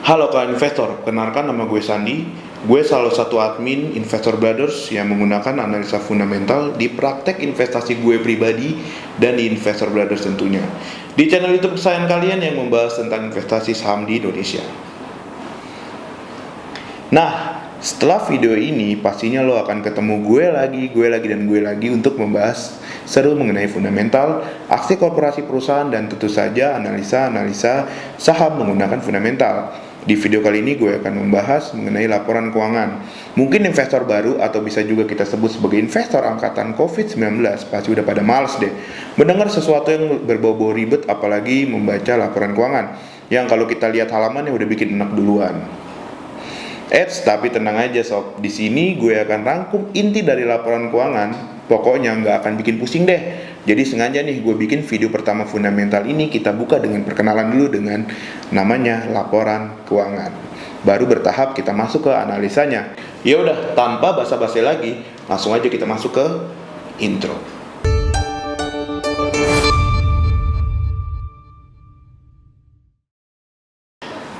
Halo kawan investor, kenalkan nama gue Sandi. Gue salah satu admin Investor Brothers yang menggunakan analisa fundamental di praktek investasi gue pribadi dan di Investor Brothers tentunya. Di channel YouTube kesayangan kalian yang membahas tentang investasi saham di Indonesia. Nah, setelah video ini pastinya lo akan ketemu gue lagi untuk membahas seru mengenai fundamental, aksi korporasi perusahaan, dan tentu saja analisa saham menggunakan fundamental. Di video kali ini gue akan membahas mengenai laporan keuangan. Mungkin investor baru atau bisa juga kita sebut sebagai investor angkatan COVID-19 pasti udah pada males deh mendengar sesuatu yang berbau-bau ribet, apalagi membaca laporan keuangan yang kalau kita lihat halamannya udah bikin enak duluan. Tapi tenang aja sob, di sini gue akan rangkum inti dari laporan keuangan. Pokoknya nggak akan bikin pusing deh. Jadi sengaja nih gue bikin video pertama fundamental ini kita buka dengan perkenalan dulu dengan namanya laporan keuangan. Baru bertahap kita masuk ke analisanya. Ya udah, tanpa basa-basi lagi, langsung aja kita masuk ke intro.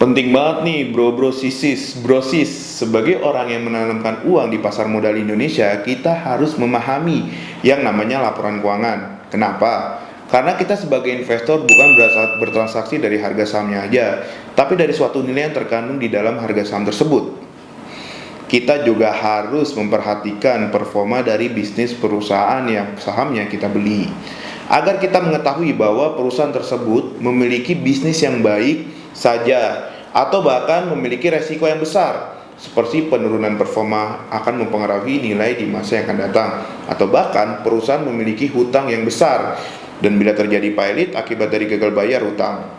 Penting banget nih brosis. Sebagai orang yang menanamkan uang di pasar modal Indonesia, kita harus memahami yang namanya laporan keuangan. Kenapa? Karena kita sebagai investor bukan bertransaksi dari harga sahamnya aja, tapi dari suatu nilai yang terkandung di dalam harga saham tersebut. Kita juga harus memperhatikan performa dari bisnis perusahaan yang sahamnya kita beli, agar kita mengetahui bahwa perusahaan tersebut memiliki bisnis yang baik saja atau bahkan memiliki resiko yang besar seperti penurunan performa akan mempengaruhi nilai di masa yang akan datang, atau bahkan perusahaan memiliki hutang yang besar dan bila terjadi pailit akibat dari gagal bayar hutang,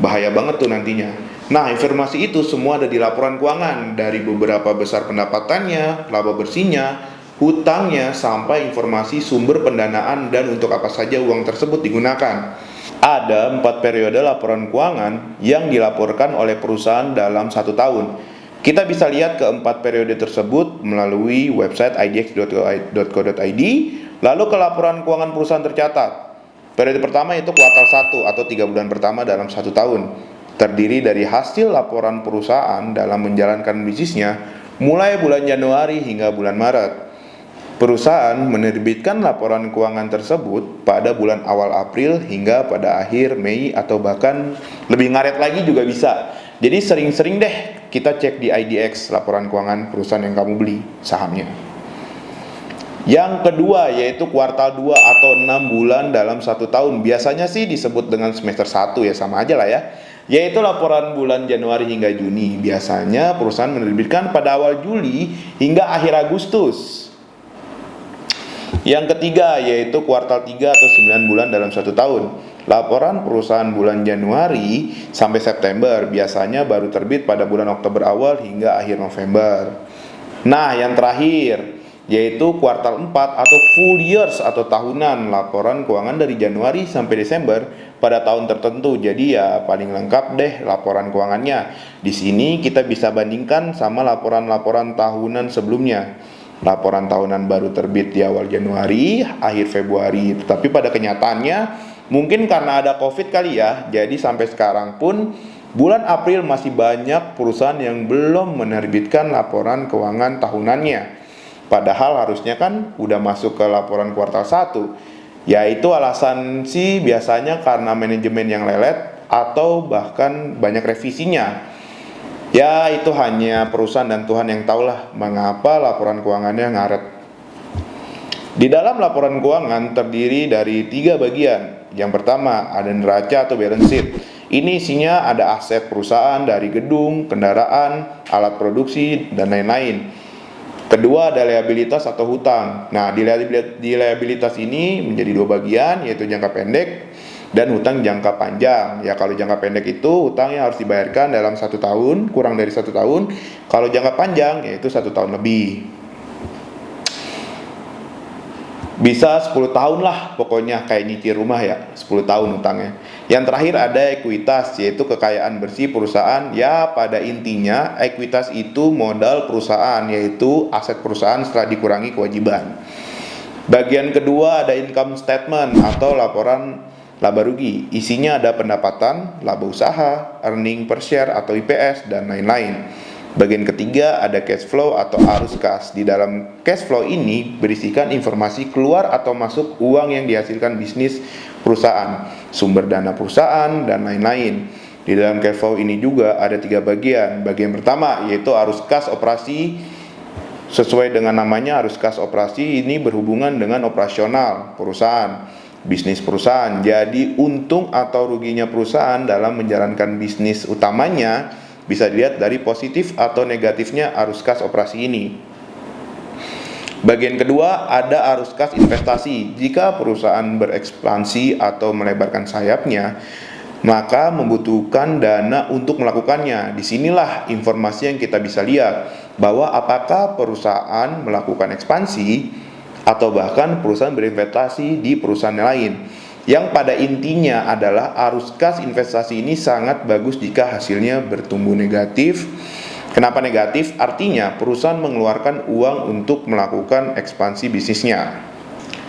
bahaya banget tuh nantinya. Nah, informasi itu semua ada di laporan keuangan, dari beberapa besar pendapatannya, laba bersihnya, hutangnya, sampai informasi sumber pendanaan dan untuk apa saja uang tersebut digunakan. Ada 4 periode laporan keuangan yang dilaporkan oleh perusahaan dalam 1 tahun. Kita bisa lihat keempat periode tersebut melalui website idx.co.id. Lalu ke laporan keuangan perusahaan tercatat. Periode pertama yaitu kuartal 1 atau 3 bulan pertama dalam 1 tahun. Terdiri dari hasil laporan perusahaan dalam menjalankan bisnisnya mulai bulan Januari hingga bulan Maret. Perusahaan menerbitkan laporan keuangan tersebut pada bulan awal April hingga pada akhir Mei atau bahkan lebih ngaret lagi juga bisa. Jadi sering-sering deh kita cek di IDX laporan keuangan perusahaan yang kamu beli sahamnya. Yang kedua yaitu kuartal 2 atau 6 bulan dalam 1 tahun. Biasanya sih disebut dengan semester 1 ya, sama aja lah ya. Yaitu laporan bulan Januari hingga Juni. Biasanya perusahaan menerbitkan pada awal Juli hingga akhir Agustus. Yang ketiga yaitu kuartal 3 atau 9 bulan dalam 1 tahun. Laporan perusahaan bulan Januari sampai September biasanya baru terbit pada bulan Oktober awal hingga akhir November. Nah, yang terakhir yaitu kuartal 4 atau full years atau tahunan, laporan keuangan dari Januari sampai Desember pada tahun tertentu. Jadi ya paling lengkap deh laporan keuangannya. Di sini kita bisa bandingkan sama laporan-laporan tahunan sebelumnya. Laporan tahunan baru terbit di awal Januari, akhir Februari. Tetapi pada kenyataannya mungkin karena ada COVID kali ya, jadi sampai sekarang pun bulan April masih banyak perusahaan yang belum menerbitkan laporan keuangan tahunannya. Padahal harusnya kan udah masuk ke laporan kuartal 1. Yaitu alasan sih biasanya karena manajemen yang lelet atau bahkan banyak revisinya. Ya itu hanya perusahaan dan Tuhan yang tahulah mengapa laporan keuangannya ngaret. Di dalam laporan keuangan terdiri dari 3 bagian. Yang pertama ada neraca atau balance sheet. Ini isinya ada aset perusahaan dari gedung, kendaraan, alat produksi, dan lain-lain. Kedua ada liabilitas atau hutang. Nah di liabilitas ini menjadi 2 bagian, yaitu jangka pendek dan hutang jangka panjang. Ya kalau jangka pendek itu hutangnya harus dibayarkan dalam 1 tahun, kurang dari 1 tahun. Kalau jangka panjang yaitu 1 tahun lebih. Bisa 10 tahun lah pokoknya, kayak nyicil rumah ya, 10 tahun hutangnya. Yang terakhir ada ekuitas, yaitu kekayaan bersih perusahaan. Ya pada intinya ekuitas itu modal perusahaan, yaitu aset perusahaan setelah dikurangi kewajiban. Bagian kedua ada income statement atau laporan laba rugi. Isinya ada pendapatan, laba usaha, earning per share atau EPS, dan lain-lain. Bagian ketiga ada cash flow atau arus kas. Di dalam cash flow ini berisikan informasi keluar atau masuk uang yang dihasilkan bisnis perusahaan, sumber dana perusahaan, dan lain-lain. Di dalam cash flow ini juga ada 3 bagian. Bagian pertama yaitu arus kas operasi. Sesuai dengan namanya, arus kas operasi ini berhubungan dengan operasional perusahaan, bisnis perusahaan. Jadi untung atau ruginya perusahaan dalam menjalankan bisnis utamanya bisa dilihat dari positif atau negatifnya arus kas operasi ini. Bagian kedua ada arus kas investasi. Jika perusahaan berekspansi atau melebarkan sayapnya, maka membutuhkan dana untuk melakukannya. Disinilah informasi yang kita bisa lihat bahwa apakah perusahaan melakukan ekspansi atau bahkan perusahaan berinvestasi di perusahaan lain. Yang pada intinya adalah arus kas investasi ini sangat bagus jika hasilnya bertumbuh negatif. Kenapa negatif? Artinya perusahaan mengeluarkan uang untuk melakukan ekspansi bisnisnya.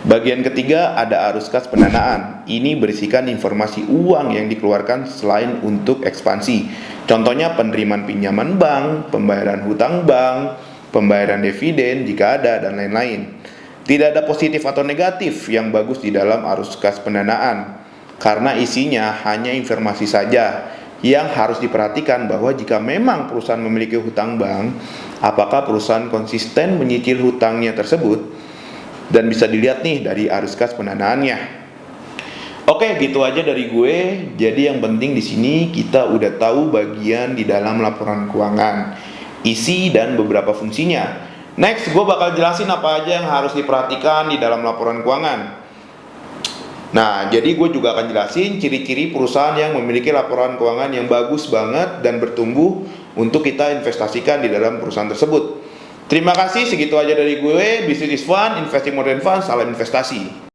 Bagian ketiga ada arus kas pendanaan. Ini berisikan informasi uang yang dikeluarkan selain untuk ekspansi. Contohnya penerimaan pinjaman bank, pembayaran hutang bank, pembayaran dividen jika ada, dan lain-lain. Tidak ada positif atau negatif yang bagus di dalam arus kas pendanaan, karena isinya hanya informasi saja. Yang harus diperhatikan bahwa jika memang perusahaan memiliki hutang bank, apakah perusahaan konsisten menyicil hutangnya tersebut, dan bisa dilihat nih dari arus kas pendanaannya. Oke, gitu aja dari gue. Jadi yang penting di sini kita udah tahu bagian di dalam laporan keuangan, isi dan beberapa fungsinya. Next, gue bakal jelasin apa aja yang harus diperhatikan di dalam laporan keuangan. Nah, jadi gue juga akan jelasin ciri-ciri perusahaan yang memiliki laporan keuangan yang bagus banget dan bertumbuh untuk kita investasikan di dalam perusahaan tersebut. Terima kasih, segitu aja dari gue. Business is fun, investing more than fun, salam investasi.